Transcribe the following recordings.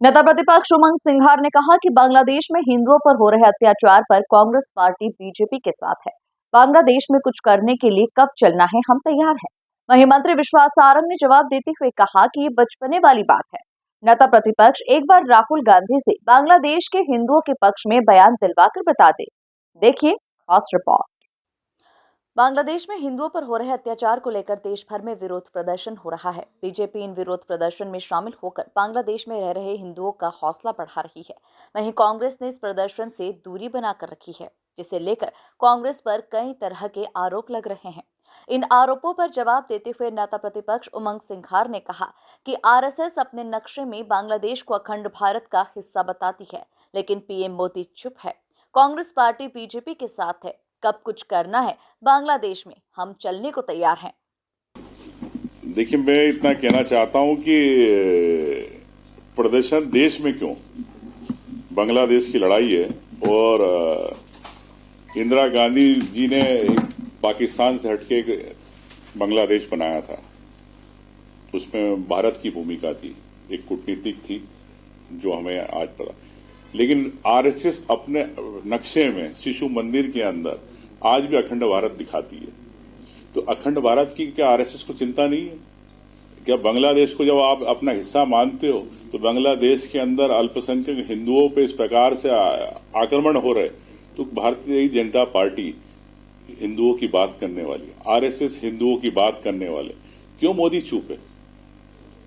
नेता प्रतिपक्ष उमंग सिंघार ने कहा कि बांग्लादेश में हिंदुओं पर हो रहे अत्याचार पर कांग्रेस पार्टी बीजेपी के साथ है। बांग्लादेश में कुछ करने के लिए कब चलना है, हम तैयार हैं। वहीं मंत्री विश्वास सारंग ने जवाब देते हुए कहा कि ये बचपने वाली बात है। नेता प्रतिपक्ष एक बार राहुल गांधी से बांग्लादेश के हिंदुओं के पक्ष में बयान दिलवाकर बता दे। देखिए खास रिपोर्ट। बांग्लादेश में हिंदुओं पर हो रहे अत्याचार को लेकर देश भर में विरोध प्रदर्शन हो रहा है। बीजेपी इन विरोध प्रदर्शन में शामिल होकर बांग्लादेश में रह रहे हिंदुओं का हौसला बढ़ा रही है। वहीं कांग्रेस ने इस प्रदर्शन से दूरी बनाकर रखी है, जिसे लेकर कांग्रेस पर कई तरह के आरोप लग रहे हैं। इन आरोपों पर जवाब देते हुए नेता प्रतिपक्ष उमंग सिंघार ने कहा कि आरएसएस अपने नक्शे में बांग्लादेश को अखंड भारत का हिस्सा बताती है, लेकिन पीएम मोदी चुप है। कांग्रेस पार्टी बीजेपी के साथ है। कब कुछ करना है बांग्लादेश में, हम चलने को तैयार हैं। देखिए, मैं इतना कहना चाहता हूं कि प्रदर्शन देश में क्यों, बांग्लादेश की लड़ाई है और इंदिरा गांधी जी ने पाकिस्तान से हटके बांग्लादेश बनाया था। उसमें भारत की भूमिका थी, एक कूटनीतिक थी जो हमें आज पता। लेकिन आरएसएस अपने नक्शे में शिशु मंदिर के अंदर आज भी अखंड भारत दिखाती है। तो अखंड भारत की क्या आरएसएस को चिंता नहीं है? क्या बांग्लादेश को जब आप अपना हिस्सा मानते हो तो बांग्लादेश के अंदर अल्पसंख्यक हिंदुओं पे इस प्रकार से आक्रमण हो रहे, तो भारतीय जनता पार्टी हिंदुओं की बात करने वाली, आरएसएस हिंदुओं की बात करने वाले, क्यों मोदी चुप है?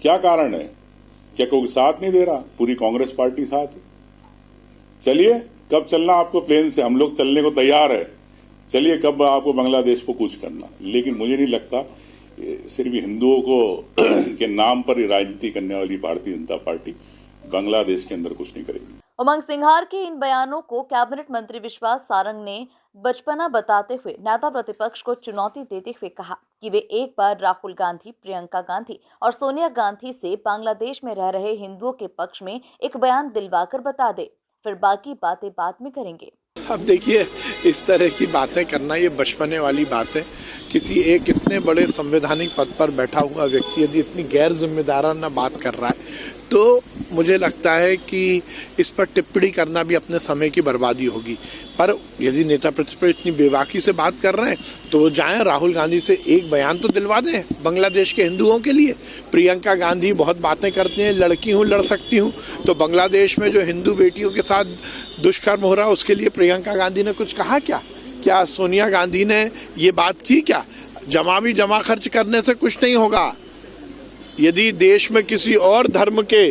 क्या कारण है? क्या कोई साथ नहीं दे रहा? पूरी कांग्रेस पार्टी साथ है। चलिए, कब चलना आपको प्लेन से? हम लोग चलने को तैयार है। चलिए, कब आपको बांग्लादेश को कूच करना। लेकिन मुझे नहीं लगता सिर्फ हिंदुओं को के नाम पर राजनीति करने वाली भारतीय जनता पार्टी बांग्लादेश के अंदर कुछ नहीं करेगी। उमंग सिंघार के इन बयानों को कैबिनेट मंत्री विश्वास सारंग ने बचपना बताते हुए नेता प्रतिपक्ष को चुनौती देते हुए कहा कि वे एक बार राहुल गांधी, प्रियंका गांधी और सोनिया गांधी से बांग्लादेश में रह रहे हिंदुओं के पक्ष में एक बयान दिलवाकर बता दे, फिर बाकी बातें बाद में करेंगे। अब देखिए, इस तरह की बातें करना ये बचपने वाली बात है। किसी एक इतने बड़े संवैधानिक पद पर बैठा हुआ व्यक्ति यदि इतनी गैर जिम्मेदाराना बात कर रहा है तो मुझे लगता है कि इस पर टिप्पणी करना भी अपने समय की बर्बादी होगी। पर यदि नेता प्रतिपक्ष इतनी बेबाकी से बात कर रहे हैं तो वो जाएं, राहुल गांधी से एक बयान तो दिलवा दें बांग्लादेश के हिंदुओं के लिए। प्रियंका गांधी बहुत बातें करती हैं, लड़की हूँ, लड़ सकती हूँ, तो बांग्लादेश में जो हिंदू बेटियों के साथ दुष्कर्म हो रहा है उसके लिए प्रियंका गांधी ने कुछ कहा क्या? क्या सोनिया गांधी ने ये बात की क्या? जमा खर्च करने से कुछ नहीं होगा। यदि देश में किसी और धर्म के,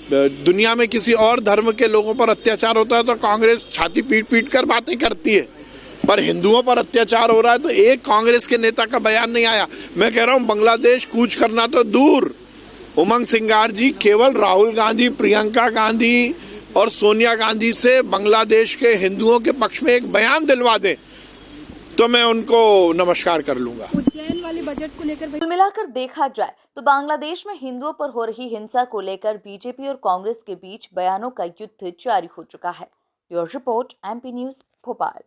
दुनिया में किसी और धर्म के लोगों पर अत्याचार होता है तो कांग्रेस छाती पीट पीट कर बातें करती है, पर हिंदुओं पर अत्याचार हो रहा है तो एक कांग्रेस के नेता का बयान नहीं आया। मैं कह रहा हूं, बांग्लादेश कूच करना तो दूर, उमंग सिंघार जी केवल राहुल गांधी, प्रियंका गांधी और सोनिया गांधी से बांग्लादेश के हिंदुओं के पक्ष में एक बयान दिलवा दें तो मैं उनको नमस्कार कर लूंगा। उज्जैन वाले बजट को लेकर कुल मिलाकर देखा जाए तो बांग्लादेश में हिंदुओं पर हो रही हिंसा को लेकर बीजेपी और कांग्रेस के बीच बयानों का युद्ध जारी हो चुका है। Bureau report, MP news, Bhopal.